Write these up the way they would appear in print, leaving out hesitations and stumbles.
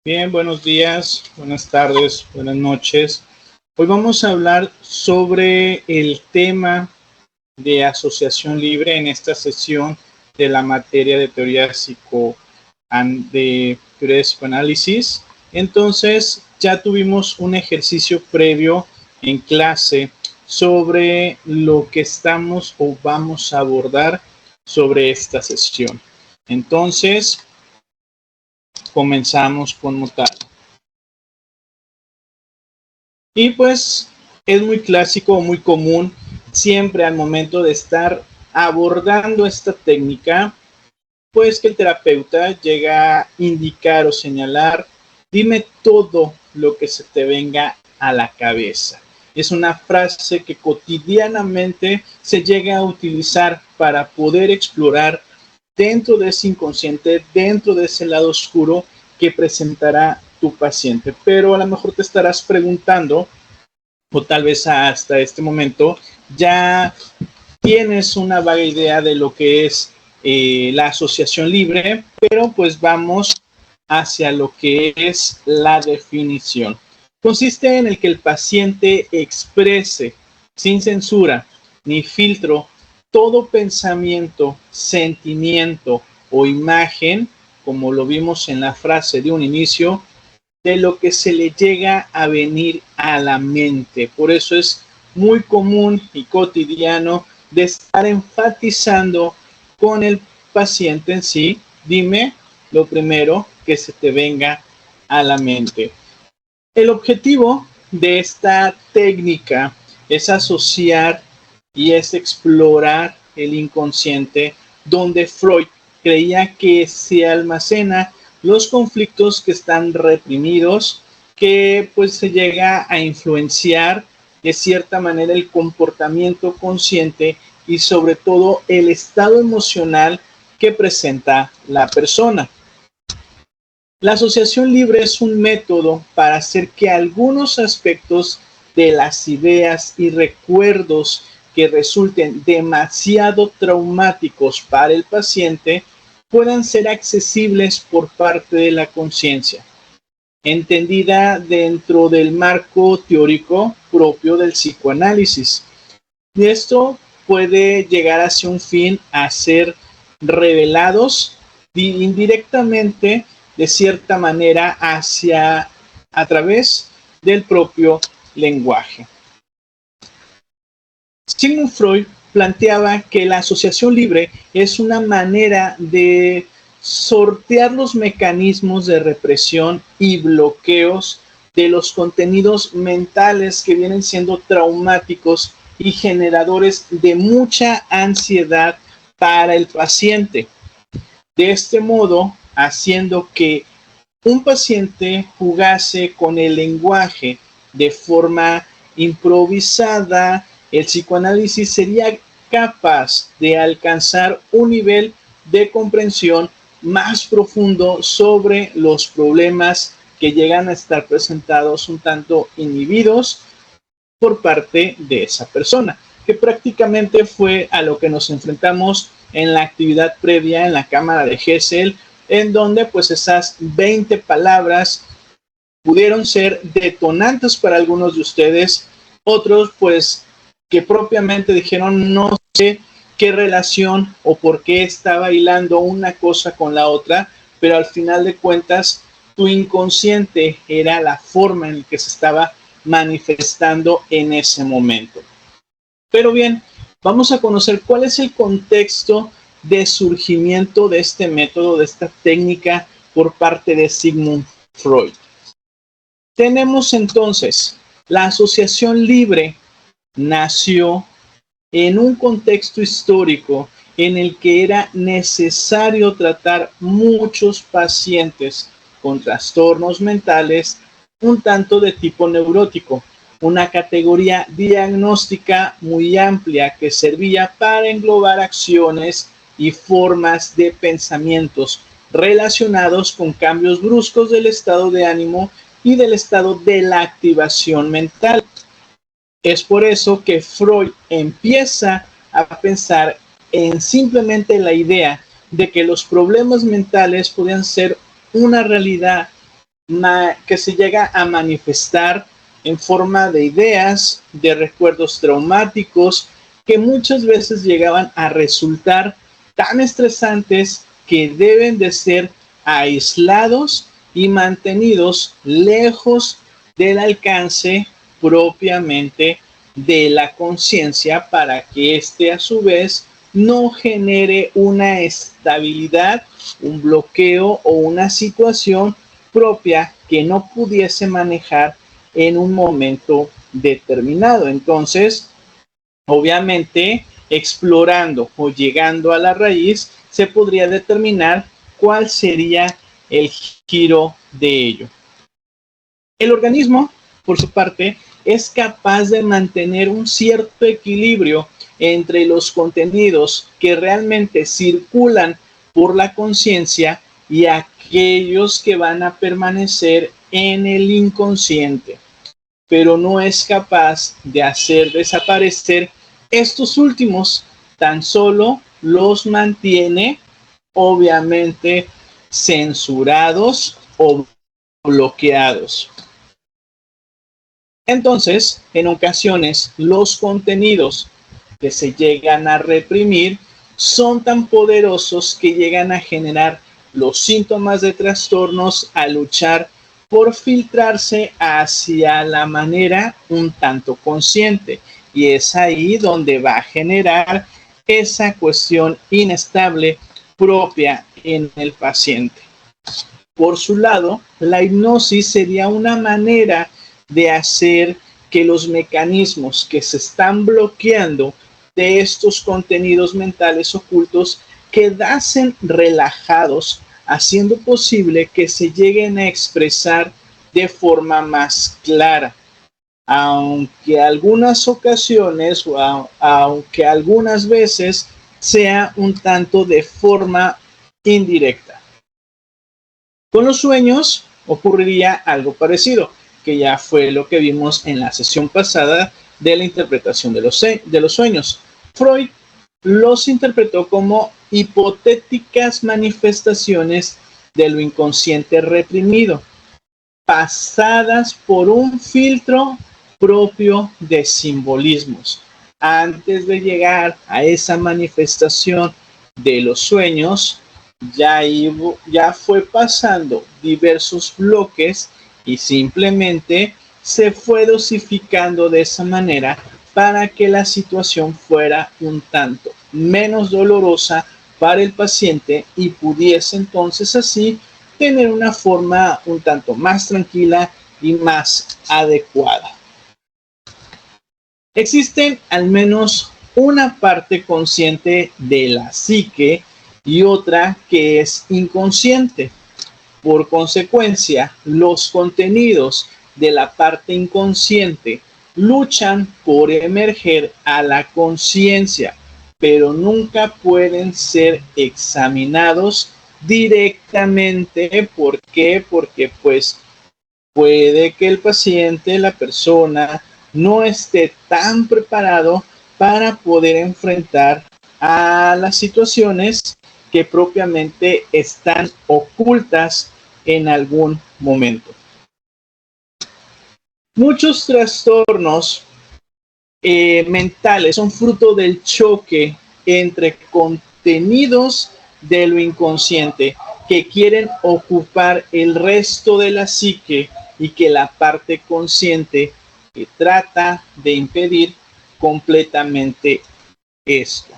Bien, buenos días, buenas tardes, buenas noches. Hoy vamos a hablar sobre el tema de asociación libre en esta sesión de la materia de teoría de psicoanálisis. Entonces, ya tuvimos un ejercicio previo en clase sobre lo que estamos o vamos a abordar sobre esta sesión. Entonces, comenzamos como tal. Y pues es muy clásico, muy común, siempre al momento de estar abordando esta técnica, pues que el terapeuta llega a indicar o señalar, dime todo lo que se te venga a la cabeza. Es una frase que cotidianamente se llega a utilizar para poder explorar dentro de ese inconsciente, dentro de ese lado oscuro que presentará tu paciente. Pero a lo mejor te estarás preguntando, o tal vez hasta este momento, ya tienes una vaga idea de lo que es la asociación libre, pero pues vamos hacia lo que es la definición. Consiste en el que el paciente exprese sin censura ni filtro todo pensamiento, sentimiento o imagen, como lo vimos en la frase de un inicio, de lo que se le llega a venir a la mente. Por eso es muy común y cotidiano de estar enfatizando con el paciente en sí. Dime lo primero que se te venga a la mente. El objetivo de esta técnica es asociar y es explorar el inconsciente, donde Freud creía que se almacena los conflictos que están reprimidos, que pues se llega a influenciar de cierta manera el comportamiento consciente y sobre todo el estado emocional que presenta la persona. La asociación libre es un método para hacer que algunos aspectos de las ideas y recuerdos que resulten demasiado traumáticos para el paciente puedan ser accesibles por parte de la conciencia, entendida dentro del marco teórico propio del psicoanálisis. Y esto puede llegar hacia un fin a ser revelados indirectamente de cierta manera a través del propio lenguaje. Sigmund Freud planteaba que la asociación libre es una manera de sortear los mecanismos de represión y bloqueos de los contenidos mentales que vienen siendo traumáticos y generadores de mucha ansiedad para el paciente. De este modo, haciendo que un paciente jugase con el lenguaje de forma improvisada, el psicoanálisis sería capaz de alcanzar un nivel de comprensión más profundo sobre los problemas que llegan a estar presentados un tanto inhibidos por parte de esa persona, que prácticamente fue a lo que nos enfrentamos en la actividad previa en la cámara de Gesell, en donde pues esas 20 palabras pudieron ser detonantes para algunos de ustedes, otros pues que propiamente dijeron no sé qué relación o por qué estaba hilando una cosa con la otra, pero al final de cuentas tu inconsciente era la forma en la que se estaba manifestando en ese momento. Pero bien, vamos a conocer cuál es el contexto de surgimiento de este método, de esta técnica por parte de Sigmund Freud. Tenemos entonces la asociación libre nació en un contexto histórico en el que era necesario tratar muchos pacientes con trastornos mentales un tanto de tipo neurótico, una categoría diagnóstica muy amplia que servía para englobar acciones y formas de pensamientos relacionados con cambios bruscos del estado de ánimo y del estado de la activación mental. Es por eso que Freud empieza a pensar en simplemente la idea de que los problemas mentales podían ser una realidad que se llega a manifestar en forma de ideas, de recuerdos traumáticos, que muchas veces llegaban a resultar tan estresantes que deben de ser aislados y mantenidos lejos del alcance propiamente de la conciencia para que éste a su vez no genere una estabilidad, un bloqueo o una situación propia que no pudiese manejar en un momento determinado. Entonces, obviamente, explorando o llegando a la raíz, se podría determinar cuál sería el giro de ello. El organismo, por su parte, es capaz de mantener un cierto equilibrio entre los contenidos que realmente circulan por la conciencia y aquellos que van a permanecer en el inconsciente, pero no es capaz de hacer desaparecer estos últimos, tan solo los mantiene obviamente censurados o bloqueados. Entonces, en ocasiones, los contenidos que se llegan a reprimir son tan poderosos que llegan a generar los síntomas de trastornos a luchar por filtrarse hacia la manera un tanto consciente. Y es ahí donde va a generar esa cuestión inestable propia en el paciente. Por su lado, la hipnosis sería una manera de hacer que los mecanismos que se están bloqueando de estos contenidos mentales ocultos quedasen relajados, haciendo posible que se lleguen a expresar de forma más clara. Aunque algunas ocasiones aunque algunas veces sea un tanto de forma indirecta. Con los sueños ocurriría algo parecido, que ya fue lo que vimos en la sesión pasada de la interpretación de los sueños. Freud los interpretó como hipotéticas manifestaciones de lo inconsciente reprimido, pasadas por un filtro propio de simbolismos. Antes de llegar a esa manifestación de los sueños, ya fue pasando diversos bloques y simplemente se fue dosificando de esa manera para que la situación fuera un tanto menos dolorosa para el paciente y pudiese entonces así tener una forma un tanto más tranquila y más adecuada. Existen al menos una parte consciente de la psique y otra que es inconsciente. Por consecuencia, los contenidos de la parte inconsciente luchan por emerger a la conciencia, pero nunca pueden ser examinados directamente. ¿Por qué? Porque pues puede que el paciente, la persona, no esté tan preparado para poder enfrentar a las situaciones que propiamente están ocultas en algún momento. Muchos trastornos mentales son fruto del choque entre contenidos de lo inconsciente que quieren ocupar el resto de la psique y que la parte consciente que trata de impedir completamente esto.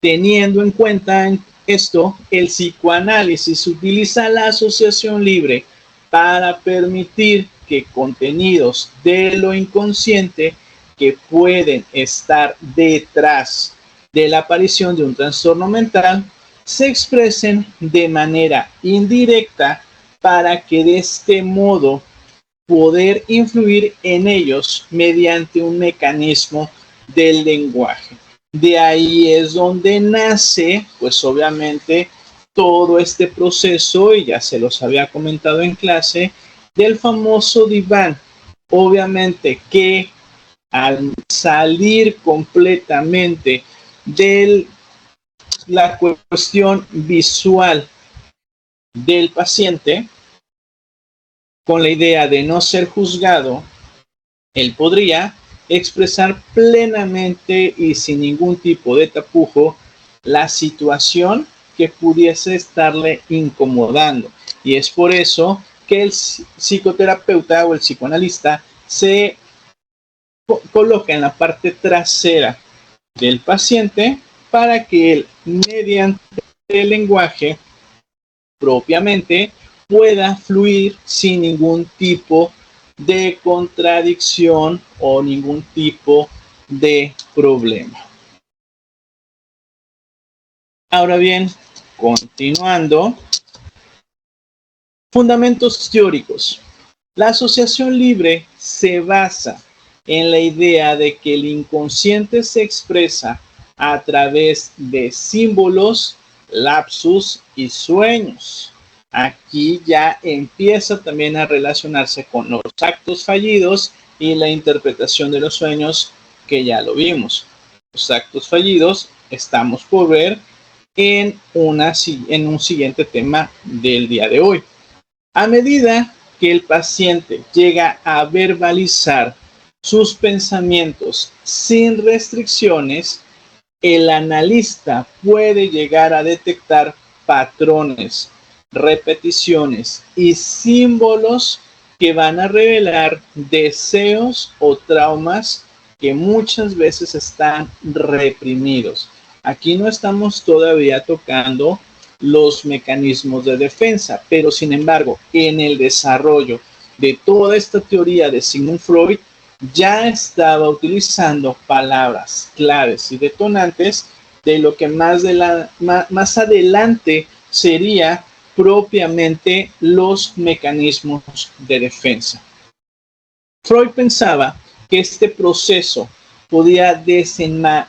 Teniendo en cuenta esto, el psicoanálisis utiliza la asociación libre para permitir que contenidos de lo inconsciente que pueden estar detrás de la aparición de un trastorno mental se expresen de manera indirecta para que de este modo poder influir en ellos mediante un mecanismo del lenguaje. De ahí es donde nace, pues obviamente, todo este proceso, y ya se los había comentado en clase, del famoso diván. Obviamente que al salir completamente de la cuestión visual del paciente, Con la idea de no ser juzgado, él podría expresar plenamente y sin ningún tipo de tapujo la situación que pudiese estarle incomodando. Y es por eso que el psicoterapeuta o el psicoanalista se coloca en la parte trasera del paciente para que él, mediante el lenguaje propiamente, pueda fluir sin ningún tipo de contradicción o ningún tipo de problema. Ahora bien, continuando, fundamentos teóricos. La asociación libre se basa en la idea de que el inconsciente se expresa a través de símbolos, lapsus y sueños. Aquí ya empieza también a relacionarse con los actos fallidos y la interpretación de los sueños, que ya lo vimos. Los actos fallidos estamos por ver en un siguiente tema del día de hoy. A medida que el paciente llega a verbalizar sus pensamientos sin restricciones, el analista puede llegar a detectar patrones, repeticiones y símbolos que van a revelar deseos o traumas que muchas veces están reprimidos. Aquí no estamos todavía tocando los mecanismos de defensa, pero sin embargo, en el desarrollo de toda esta teoría de Sigmund Freud, ya estaba utilizando palabras claves y detonantes de lo que más adelante sería propiamente los mecanismos de defensa. Freud pensaba que este proceso podía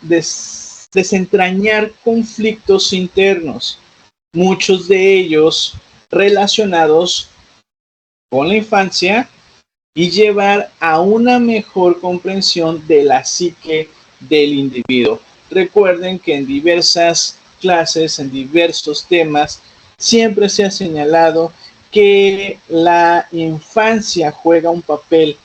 desentrañar conflictos internos, muchos de ellos relacionados con la infancia, y llevar a una mejor comprensión de la psique del individuo. Recuerden que en diversas clases, en diversos temas, siempre se ha señalado que la infancia juega un papel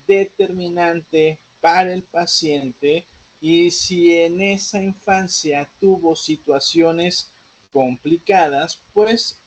determinante para el paciente, y si en esa infancia tuvo situaciones complicadas, pues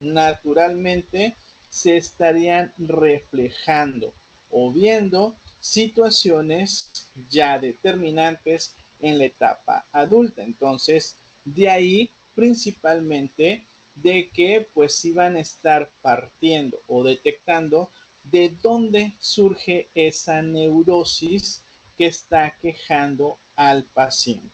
naturalmente se estarían reflejando o viendo situaciones ya determinantes en la etapa adulta. Entonces, de ahí principalmente de que pues iban a estar partiendo o detectando de dónde surge esa neurosis que está quejando al paciente.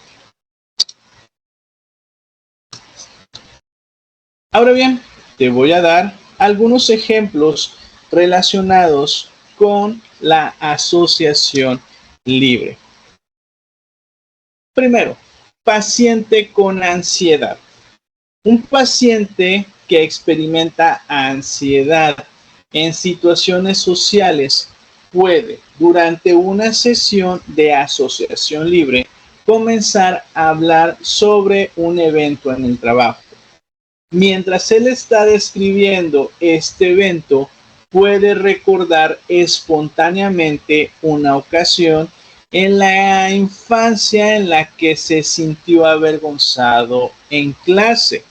Ahora bien, te voy a dar algunos ejemplos relacionados con la asociación libre. Primero, paciente con ansiedad. Un paciente que experimenta ansiedad en situaciones sociales puede, durante una sesión de asociación libre, comenzar a hablar sobre un evento en el trabajo. Mientras él está describiendo este evento, puede recordar espontáneamente una ocasión en la infancia en la que se sintió avergonzado en clase.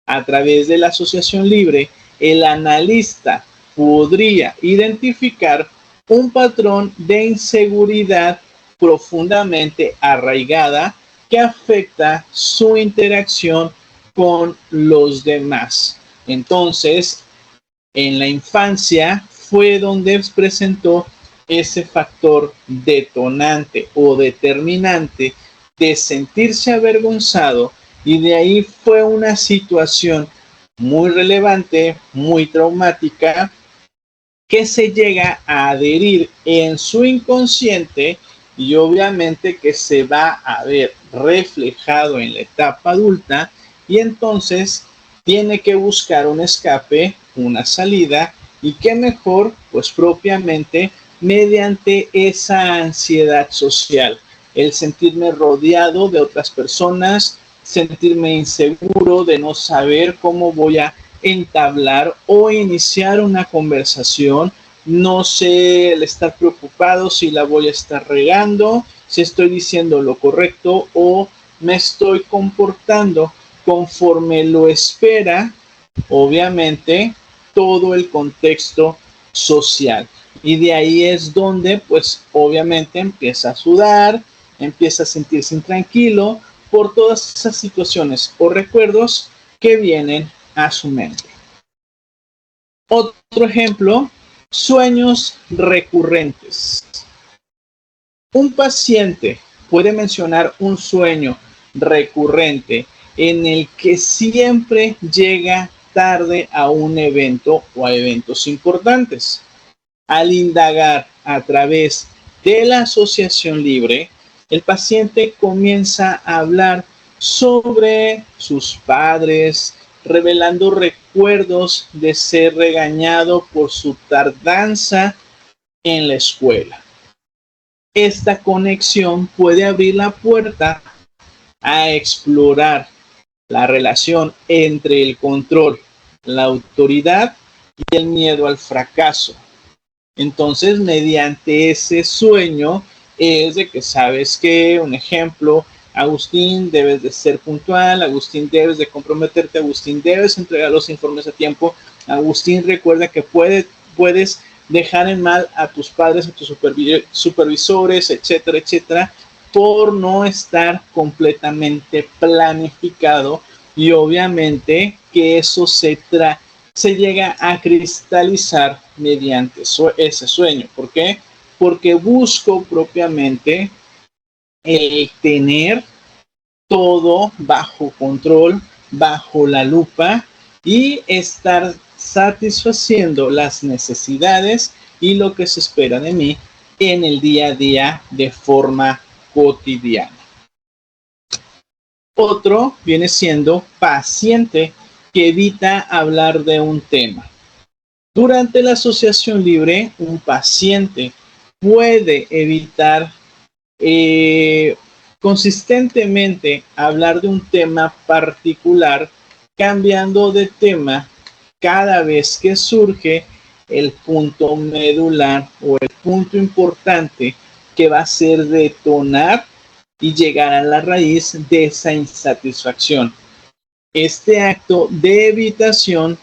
A través de la asociación libre, el analista podría identificar un patrón de inseguridad profundamente arraigada que afecta su interacción con los demás. Entonces, en la infancia fue donde presentó ese factor detonante o determinante de sentirse avergonzado, y de ahí fue una situación muy relevante, muy traumática, que se llega a adherir en su inconsciente y obviamente que se va a ver reflejado en la etapa adulta, y entonces tiene que buscar un escape, una salida, y qué mejor, pues propiamente mediante esa ansiedad social, el sentirme rodeado de otras personas, sentirme inseguro de no saber cómo voy a entablar o iniciar una conversación. No sé el estar preocupado si la voy a estar regando, si estoy diciendo lo correcto o me estoy comportando conforme lo espera, obviamente, todo el contexto social. Y de ahí es donde, pues, obviamente empieza a sudar, empieza a sentirse intranquilo por todas esas situaciones o recuerdos que vienen a su mente. Otro ejemplo, sueños recurrentes. Un paciente puede mencionar un sueño recurrente en el que siempre llega tarde a un evento o a eventos importantes. Al indagar a través de la asociación libre, el paciente comienza a hablar sobre sus padres, revelando recuerdos de ser regañado por su tardanza en la escuela. Esta conexión puede abrir la puerta a explorar la relación entre el control, la autoridad y el miedo al fracaso. Entonces, mediante ese sueño es de que sabes que, un ejemplo, Agustín, debes de ser puntual, Agustín, debes de comprometerte, Agustín, debes entregar los informes a tiempo, Agustín, recuerda que puedes dejar en mal a tus padres, a tus supervisores, etcétera, etcétera, por no estar completamente planificado, y obviamente que eso se llega a cristalizar mediante ese sueño. ¿Por qué? Porque busco propiamente el tener todo bajo control, bajo la lupa, y estar satisfaciendo las necesidades y lo que se espera de mí en el día a día de forma cotidiana. Otro viene siendo paciente que evita hablar de un tema. Durante la asociación libre, un paciente puede evitar consistentemente hablar de un tema particular, cambiando de tema cada vez que surge el punto medular o el punto importante que va a ser detonar y llegar a la raíz de esa insatisfacción. Este acto de evitación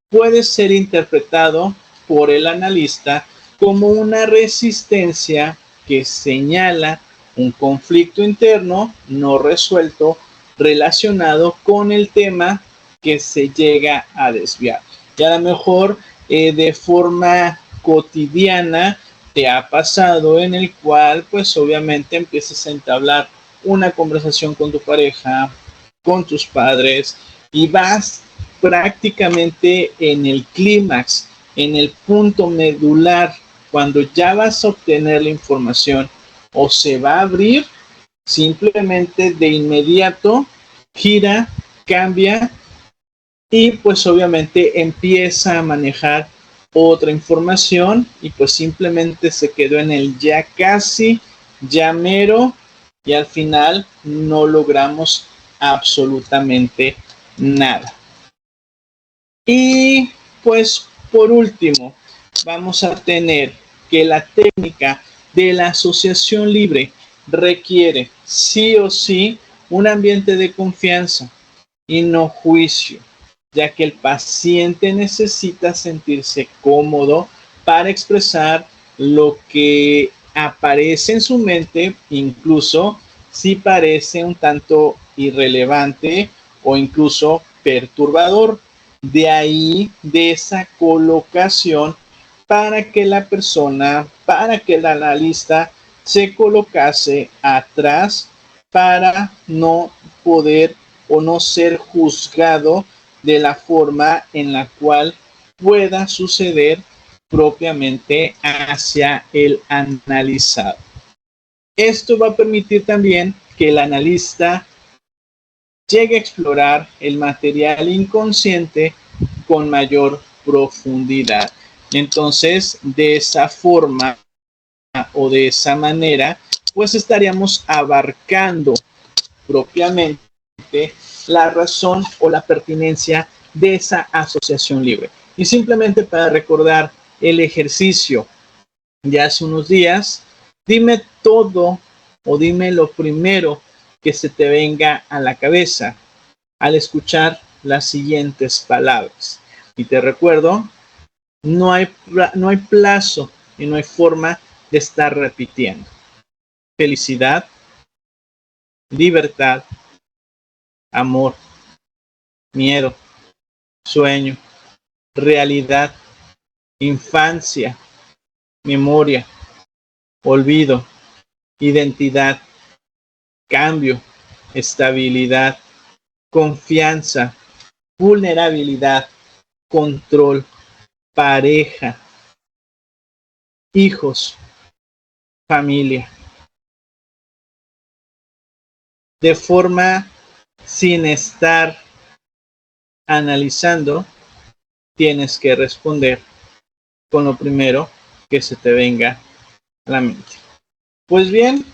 puede ser interpretado por el analista como una resistencia que señala un conflicto interno no resuelto relacionado con el tema que se llega a desviar. Y a lo mejor de forma cotidiana te ha pasado en el cual pues obviamente empiezas a entablar una conversación con tu pareja, con tus padres, y vas prácticamente en el clímax, en el punto medular, cuando ya vas a obtener la información o se va a abrir, simplemente de inmediato gira, cambia y pues obviamente empieza a manejar otra información y pues simplemente se quedó en el ya casi, ya mero, y al final no logramos absolutamente nada. Y pues por último vamos a tener que la técnica de la asociación libre requiere sí o sí un ambiente de confianza y no juicio, ya que el paciente necesita sentirse cómodo para expresar lo que aparece en su mente, incluso si parece un tanto irrelevante o incluso perturbador. De ahí, de esa colocación, para que la persona, para que el analista se colocase atrás para no poder o no ser juzgado de la forma en la cual pueda suceder propiamente hacia el analizado. Esto va a permitir también que el analista llegue a explorar el material inconsciente con mayor profundidad. Entonces, de esa forma o de esa manera, pues estaríamos abarcando propiamente la razón o la pertinencia de esa asociación libre. Y simplemente para recordar el ejercicio de hace unos días, dime todo o dime lo primero que se te venga a la cabeza al escuchar las siguientes palabras. Y te recuerdo, no hay plazo y no hay forma de estar repitiendo. Felicidad, libertad, amor, miedo, sueño, realidad, infancia, memoria, olvido, identidad, cambio, estabilidad, confianza, vulnerabilidad, control, pareja, hijos, familia. De forma sin estar analizando, tienes que responder con lo primero que se te venga a la mente. Pues bien,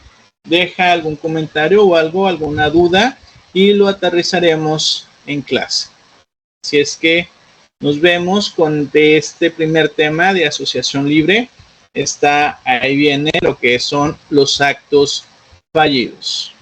deja algún comentario o algo, alguna duda y lo aterrizaremos en clase. Así es que nos vemos con este primer tema de asociación libre. Ahí viene lo que son los actos fallidos.